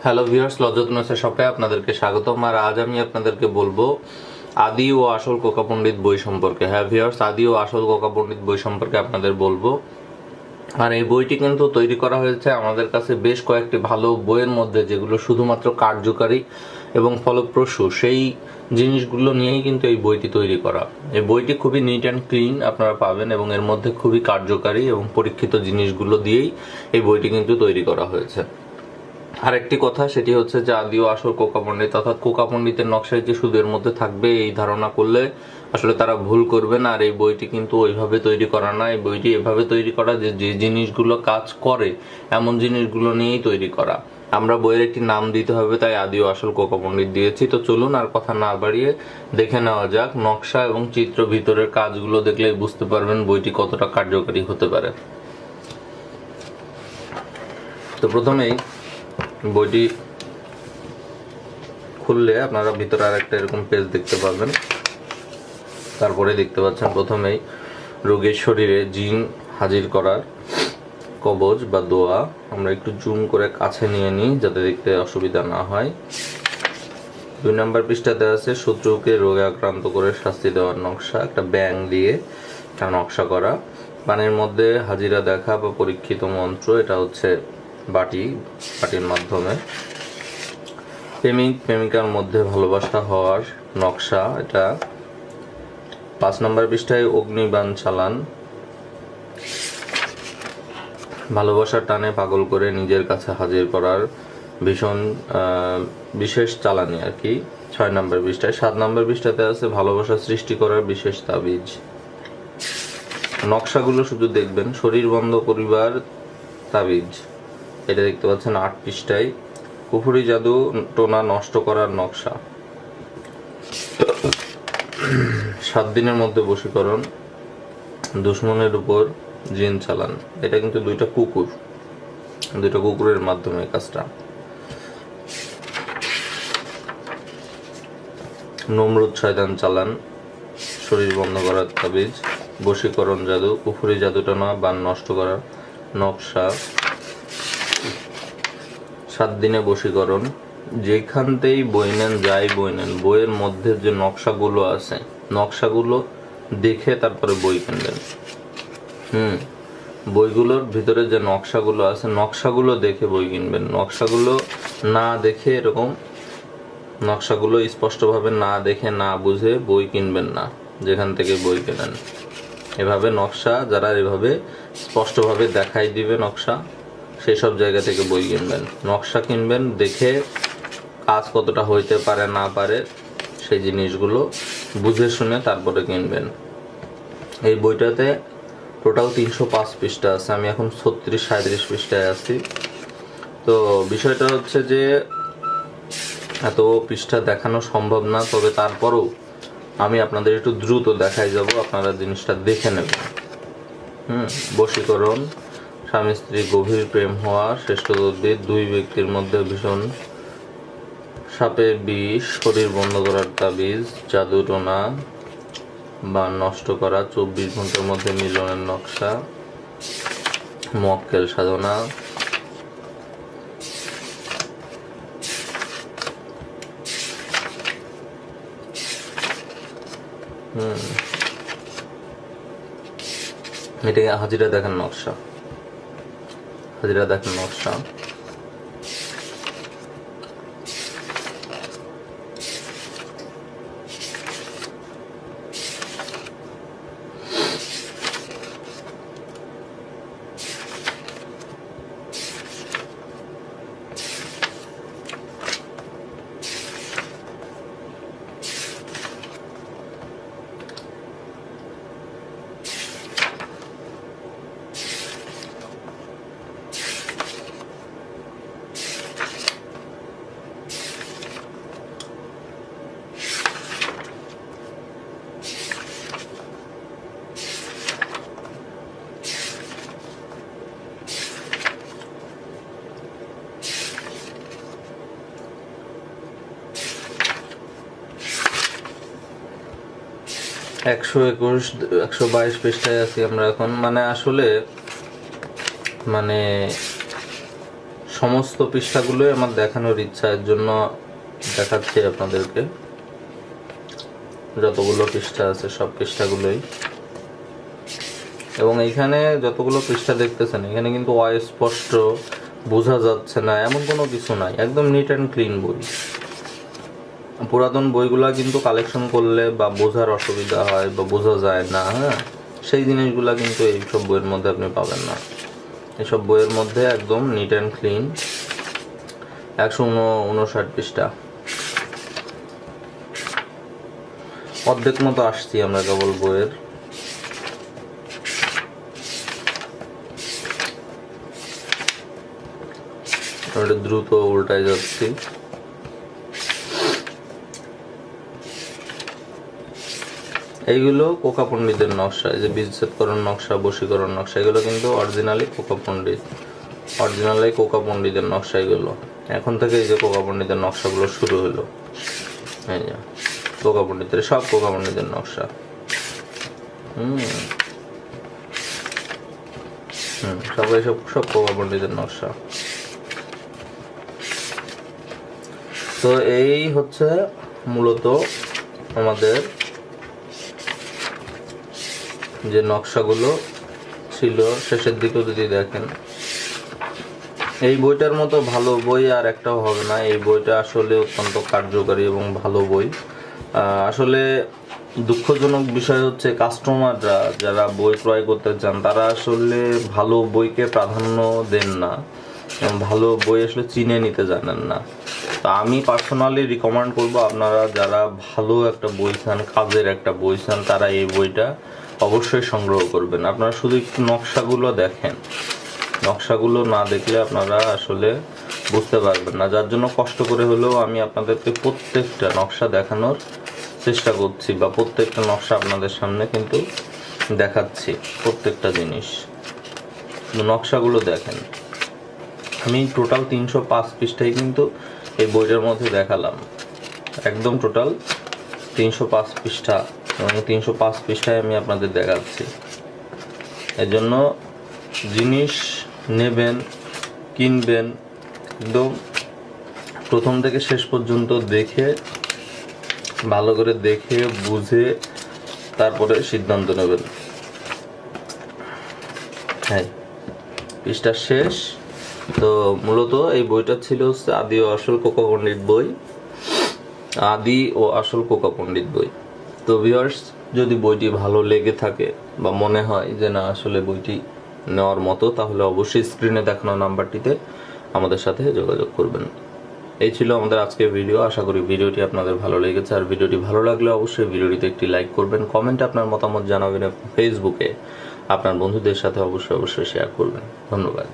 Hello viewers, লজ্জাতনসের শপে আপনাদেরকে স্বাগতম। আর আজ আমি আপনাদেরকে বলবো আদি ও আসল কোকা পণ্ডিত বই সম্পর্কে। হ্যাঁ ভিউয়ার্স, আদি ও আসল কোকা পণ্ডিত বই সম্পর্কে আপনাদের বলবো। আর এই বইটি কিন্তু তৈরি করা হয়েছে আমাদের কাছে বেশ কয়েকটি ভালো বইয়ের মধ্যে, যেগুলো শুধুমাত্র কার্যকারী এবং ফলপ্রসূ সেই জিনিসগুলো নিয়েই কিন্তু এই বইটি তৈরি করা। এই বইটি খুবই নিট অ্যান্ড ক্লিন আপনারা পাবেন এবং এর মধ্যে খুবই কার্যকারী এবং পরীক্ষিত জিনিসগুলো দিয়েই এই বইটি কিন্তু তৈরি করা হয়েছে। আরেকটি কথা, সেটি হচ্ছে যে আদি ও আসল কোকা পণ্ডিত অর্থাৎ কোকা পণ্ডিতের নকশায় যে শুধু এর মধ্যে থাকবে এই ধারণা করলে আসলে তারা ভুল করবেন। আর এই বইটি কিন্তু ওইভাবে তৈরি করা না, এই বইটি এভাবে তৈরি করা যে যে জিনিসগুলো কাজ করে এমন জিনিসগুলো নিয়েই তৈরি করা। আমরা বইয়ের একটি নাম দিতে হবে, তাই আদি ও আসল কোকা পণ্ডিত দিয়েছি। তো চলুন আর কথা না বাড়িয়ে দেখে নেওয়া যাক নকশা এবং চিত্র ভিতরের কাজগুলো দেখলেই বুঝতে পারবেন বইটি কতটা কার্যকারী হতে পারে। তো প্রথমেই বইটি খুললে আপনারা ভিতরে আর একটা এরকম পেজ দেখতে পাবেন। তারপরে দেখতে পাচ্ছেন প্রথমেই রোগীর শরীরে জিন হাজির করার কবজ বা দোয়া। আমরা একটু জুম করে কাছে নিয়ে নিই যাতে দেখতে অসুবিধা না হয়। 2 নম্বর পৃষ্ঠাতে আছে শত্রুকে রোগে আক্রান্ত করে শাস্তি দেওয়ার নকশা, একটা ব্যাং দিয়ে একটা নকশা করা। পানির মধ্যে হাজিরা দেখা বা পরীক্ষিত মন্ত্র, এটা হচ্ছে বাটির মাধ্যমে। প্রেমিক প্রেমিকার মধ্যে ভালোবাসা হওয়ার নকশা, এটা 5 নম্বর পৃষ্ঠায় অগ্নিবাণ চালান, ভালোবাসার টানে পাগল করে নিজের কাছে হাজির করার বিশেষ চালানি আর কি 6 নম্বর পৃষ্ঠায়। 7 নম্বর পৃষ্ঠাতে আছে ভালোবাসা সৃষ্টি করার বিশেষ তাবিজ। নকশাগুলো শুধু দেখবেন। শরীর বন্ধ করিবার তাবিজ, এটা দেখতে পাচ্ছেন 8 পৃষ্ঠায়। কুফরি জাদু টোনা নষ্ট করার নকশা, 7 দিনের মধ্যে বশীকরণ, দুশ্মনের উপর জিন চালান। এটা কিন্তু দুইটা কুকুরের মাধ্যমে কাজটা। নমরুদ শয়তান চালান, শরীর বন্ধ করার তাবিজ, বশীকরণ জাদু, কুফরি জাদুটানা বান নষ্ট করার নকশা, 7 দিনে বশীকরণ। যেখানতেই বই নেন বইয়ের মধ্যে যে নকশাগুলো আছে নকশাগুলো দেখে তারপরে বই কিনবেন। বইগুলোর ভিতরে যে নকশাগুলো আছে নকশাগুলো দেখে বই কিনবেন। নকশাগুলো না দেখে এরকম নকশাগুলো স্পষ্টভাবে না দেখে না বুঝে বই কিনবেন না যেখান থেকে বই কেনেন। এভাবে নকশা যারা এভাবে স্পষ্টভাবে দেখাই দিবে নকশা, সেই সব জায়গা থেকে বই কিনবেন। নকশা কিনবেন দেখে কাজ কতটা হইতে পারে না পারে সেই জিনিসগুলো বুঝে শুনে তারপরে কিনবেন। এই বইটাতে টোটাল 305 পৃষ্ঠা আছে, আমি এখন 36-37 পৃষ্ঠায় আছি। তো বিষয়টা হচ্ছে যে এত পৃষ্ঠা দেখানো সম্ভব না, তবে তারপরেও আমি আপনাদের একটু দ্রুত দেখাই যাব, আপনারা জিনিসটা দেখে নেবেন। বশীকরণ, স্বামী স্ত্রী গভীর প্রেম হওয়া, শ্রেষ্ঠ তদ্বির, 2 ব্যক্তির মধ্যে ভীষণ সাপের বিষ, শরীর বন্ধ করার তাবিজ, জাদু টোনা বা নষ্ট করা, 24 ঘন্টার মধ্যে মিলনের নকশা, মক্কেল সাধনা, এটা হাজিরা দেখেন নকশা। একশো 122 পৃষ্ঠায় আছি আমরা এখন। আসলে সমস্ত পৃষ্ঠাগুলোই আমার দেখানোর ইচ্ছা, এর জন্য দেখাচ্ছি আপনাদেরকে। যতগুলো পৃষ্ঠা আছে সব পৃষ্ঠাগুলোই, এবং এইখানে যতগুলো পৃষ্ঠা দেখতেছেন এখানে কিন্তু অস্পষ্ট, বোঝা যাচ্ছে না এমন কোনো কিছু নাই, একদম নিট অ্যান্ড ক্লিন বই। পুরাতন বইগুলা কিন্তু কালেকশন করলে বা বোঝার অসুবিধা হয় বা বোঝা যায় না, হ্যাঁ, সেই জিনিসগুলা কিন্তু এইসব বইয়ের মধ্যে আপনি পাবেন না। এসব বইয়ের মধ্যে একদম নিট অ্যান্ড ক্লিন। 159 পৃষ্ঠা, অর্ধেক মতো আসছি আমরা কেবল বইয়ের। দ্রুত উল্টায় যাচ্ছি। এইগুলো কোকা পণ্ডিতের নকশা, এই যে বিচ্ছেদকরণ নকশা, বশীকরণ নকশা, এগুলো কিন্তু অরিজিনালি কোকা পণ্ডিতের নকশা। এগুলো এখন থেকে এই যে কোকা পণ্ডিতের নকশাগুলো শুরু হলো, এই যে কোকা পণ্ডিতের, সব কোকা পণ্ডিতের নকশা। সবাই সব কোকা পণ্ডিতের নকশা। তো এই হচ্ছে মূলত আমাদের যে নকশাগুলো ছিল। শেষের দিকেও যদি দেখেন, এই বইটার মতো ভালো বই আর একটাও হবে না। এই বইটা আসলে অত্যন্ত কার্যকারী এবং ভালো বই। আসলে দুঃখজনক বিষয় হচ্ছে কাস্টমাররা যারা বই ক্রয় করতে চান তারা আসলে ভালো বইকে প্রাধান্য দেন না, ভালো বই আসলে চিনে নিতে জানেন না। তো আমি পার্সোনালি রিকমেন্ড করব, আপনারা যারা ভালো একটা বই চান, কাজের একটা বই চান, তারা এই বইটা অবশ্যই সংগ্রহ করবেন। আপনারা শুধু একটু নকশাগুলো দেখেন, নকশাগুলো না দেখলে আপনারা আসলে বুঝতে পারবেন না। যার জন্য কষ্ট করে হলেও আমি আপনাদেরকে প্রত্যেকটা নকশা দেখানোর চেষ্টা করছি, বা প্রত্যেকটা নকশা আপনাদের সামনে কিন্তু দেখাচ্ছি, প্রত্যেকটা জিনিস। নকশাগুলো দেখেন। আমি টোটাল 305 পৃষ্ঠায় কিন্তু এই বইটার মধ্যে দেখালাম, একদম টোটাল 305 পৃষ্ঠা, এবং 305 পৃষ্ঠায় আমি আপনাদের দেখাচ্ছি। এজন্য জিনিস নেবেন, কিনবেন, একদম প্রথম থেকে শেষ পর্যন্ত দেখে, ভালো করে দেখে বুঝে তারপরে সিদ্ধান্ত নেবেন। হ্যাঁ, পৃষ্ঠা শেষ। তো মূলত এই বইটা ছিল হচ্ছে আদি ও আসল কোকা পণ্ডিত বই, আদি ও আসল কোকা পণ্ডিত বই। তো ভিউয়ার্স, যদি বইটি ভালো লেগে থাকে বা মনে হয় যে না আসলে বইটি নেওয়ার মতো, তাহলে অবশ্যই স্ক্রিনে দেখানো নাম্বারটিতে আমাদের সাথে যোগাযোগ করবেন। এই ছিল আমাদের আজকের ভিডিও। আশা করি ভিডিওটি আপনাদের ভালো লেগেছে। আর ভিডিওটি ভালো লাগলে অবশ্যই ভিডিওটিতে একটি লাইক করবেন, কমেন্টে আপনার মতামত জানাবেন, এবং ফেসবুকে আপনার বন্ধুদের সাথে অবশ্যই শেয়ার করবেন। ধন্যবাদ।